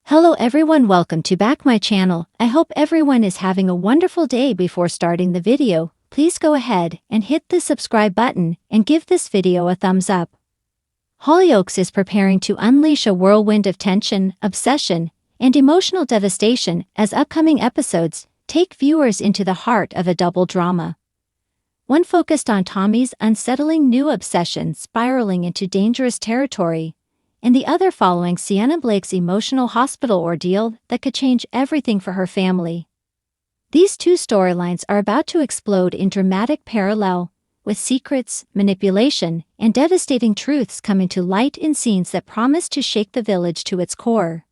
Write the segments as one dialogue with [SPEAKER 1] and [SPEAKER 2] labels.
[SPEAKER 1] Hello everyone, welcome to back my channel. I hope everyone is having a wonderful day. Before starting the video, please go ahead and hit the subscribe button and give this video a thumbs up. Hollyoaks is preparing to unleash a whirlwind of tension, obsession, and emotional devastation as upcoming episodes take viewers into the heart of a double drama. One focused on Tommy's unsettling new obsession spiraling into dangerous territory, and the other following Sienna Blake's emotional hospital ordeal that could change everything for her family. These two storylines are about to explode in dramatic parallel, with secrets, manipulation, and devastating truths coming to light in scenes that promise to shake the village to its core.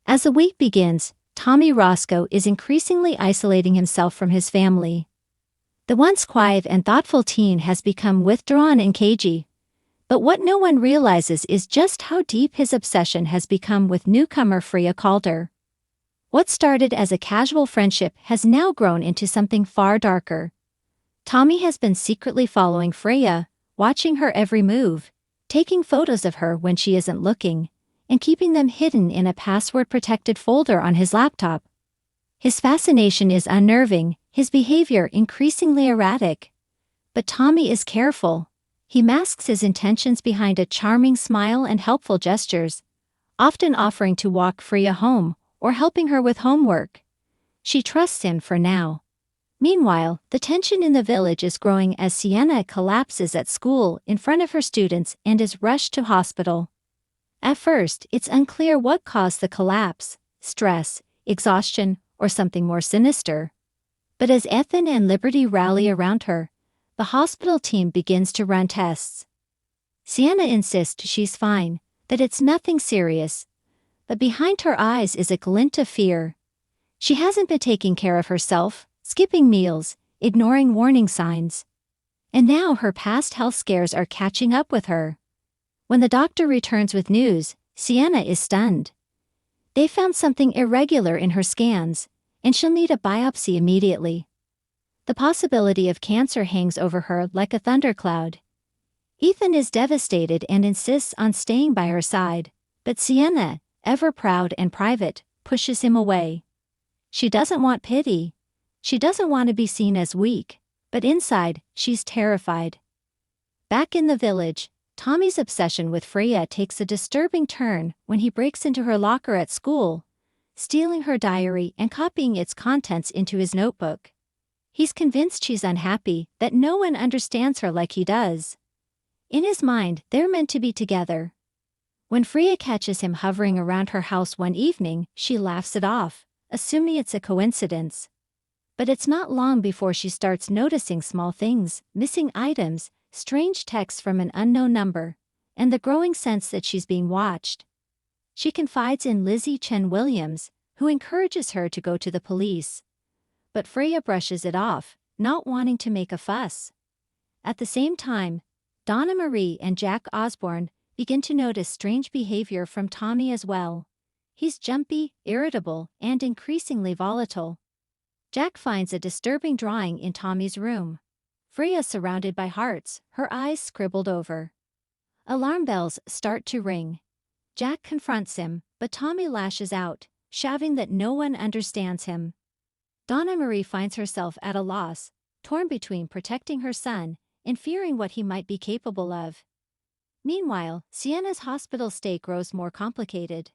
[SPEAKER 1] As the week begins, Tommy Roscoe is increasingly isolating himself from his family. The once quiet and thoughtful teen has become withdrawn and cagey. But what no one realizes is just how deep his obsession has become with newcomer Freya Calder. What started as a casual friendship has now grown into something far darker. Tommy has been secretly following Freya, watching her every move, taking photos of her when she isn't looking, and keeping them hidden in a password-protected folder on his laptop. His fascination is unnerving, his behavior increasingly erratic. But Tommy is careful. He masks his intentions behind a charming smile and helpful gestures, often offering to walk Freya home or helping her with homework. She trusts him for now. Meanwhile, the tension in the village is growing as Sienna collapses at school in front of her students and is rushed to hospital. At first, it's unclear what caused the collapse: stress, exhaustion, or something more sinister. But as Ethan and Liberty rally around her, the hospital team begins to run tests. Sienna insists she's fine, that it's nothing serious, but behind her eyes is a glint of fear. She hasn't been taking care of herself, skipping meals, ignoring warning signs. And now her past health scares are catching up with her. When the doctor returns with news, Sienna is stunned. They found something irregular in her scans, and she'll need a biopsy immediately. The possibility of cancer hangs over her like a thundercloud. Ethan is devastated and insists on staying by her side, but Sienna, ever proud and private, pushes him away. She doesn't want pity. She doesn't want to be seen as weak, but inside, she's terrified. Back in the village, Tommy's obsession with Freya takes a disturbing turn when he breaks into her locker at school, stealing her diary and copying its contents into his notebook. He's convinced she's unhappy, that no one understands her like he does. In his mind, they're meant to be together. When Freya catches him hovering around her house one evening, she laughs it off, assuming it's a coincidence. But it's not long before she starts noticing small things, missing items, strange texts from an unknown number, and the growing sense that she's being watched. She confides in Lizzie Chen Williams, who encourages her to go to the police. But Freya brushes it off, not wanting to make a fuss. At the same time, Donna Marie and Jack Osborne begin to notice strange behavior from Tommy as well. He's jumpy, irritable, and increasingly volatile. Jack finds a disturbing drawing in Tommy's room. Freya surrounded by hearts, her eyes scribbled over. Alarm bells start to ring. Jack confronts him, but Tommy lashes out, shouting that no one understands him. Donna Marie finds herself at a loss, torn between protecting her son and fearing what he might be capable of. Meanwhile, Sienna's hospital stay grows more complicated.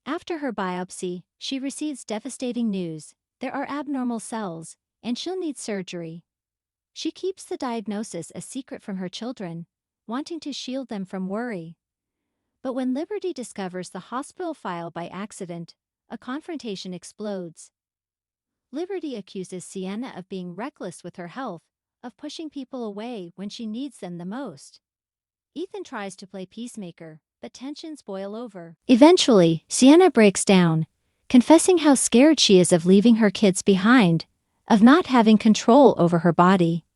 [SPEAKER 1] After her biopsy, she receives devastating news: there are abnormal cells, and she'll need surgery. She keeps the diagnosis a secret from her children, wanting to shield them from worry. But when Liberty discovers the hospital file by accident, a confrontation explodes. Liberty accuses Sienna of being reckless with her health, of pushing people away when she needs them the most. Ethan tries to play peacemaker, but tensions boil over. Eventually, Sienna breaks down, confessing how scared she is of leaving her kids behind, of not having control over her body.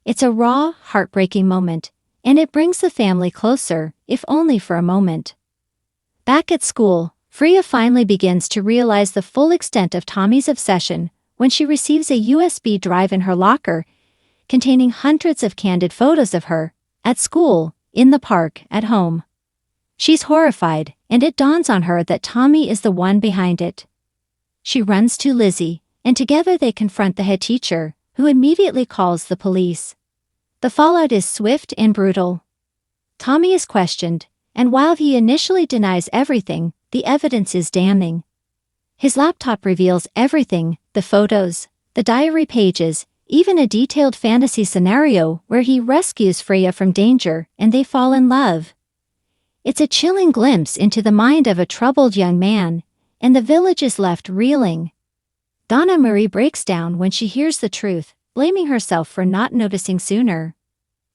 [SPEAKER 1] It's a raw, heartbreaking moment, and it brings the family closer, if only for a moment. Back at school, Freya finally begins to realize the full extent of Tommy's obsession when she receives a USB drive in her locker containing hundreds of candid photos of her, at school, in the park, at home. She's horrified, and it dawns on her that Tommy is the one behind it. She runs to Lizzie, and together they confront the head teacher, who immediately calls the police. The fallout is swift and brutal. Tommy is questioned, and while he initially denies everything, the evidence is damning. His laptop reveals everything: the photos, the diary pages, even a detailed fantasy scenario where he rescues Freya from danger and they fall in love. It's a chilling glimpse into the mind of a troubled young man, and the village is left reeling. Donna Marie breaks down when she hears the truth, blaming herself for not noticing sooner.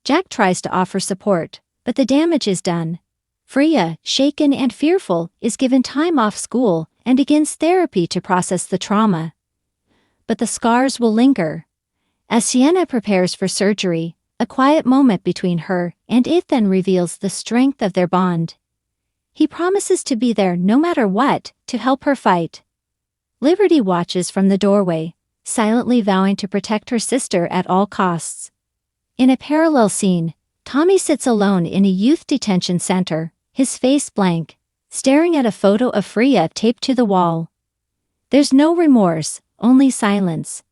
[SPEAKER 1] Jack tries to offer support, but the damage is done. Freya, shaken and fearful, is given time off school and begins therapy to process the trauma. But the scars will linger. As Sienna prepares for surgery, a quiet moment between her and Ethan reveals the strength of their bond. He promises to be there no matter what, to help her fight. Liberty watches from the doorway, silently vowing to protect her sister at all costs. In a parallel scene, Tommy sits alone in a youth detention center, his face blank, staring at a photo of Freya taped to the wall. There's no remorse, only silence.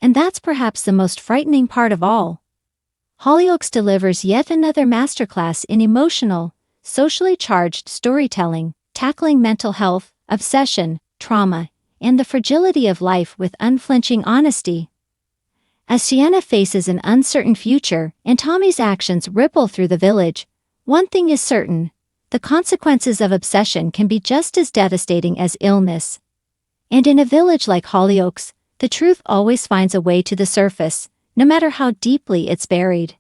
[SPEAKER 1] And that's perhaps the most frightening part of all. Hollyoaks delivers yet another masterclass in emotional, socially charged storytelling, tackling mental health, obsession, trauma, and the fragility of life with unflinching honesty. As Sienna faces an uncertain future and Tommy's actions ripple through the village, one thing is certain: the consequences of obsession can be just as devastating as illness. And in a village like Hollyoaks, the truth always finds a way to the surface, no matter how deeply it's buried.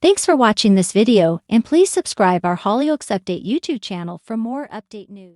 [SPEAKER 1] Thanks for watching this video, and please subscribe our Hollyoaks Update YouTube channel for more update news.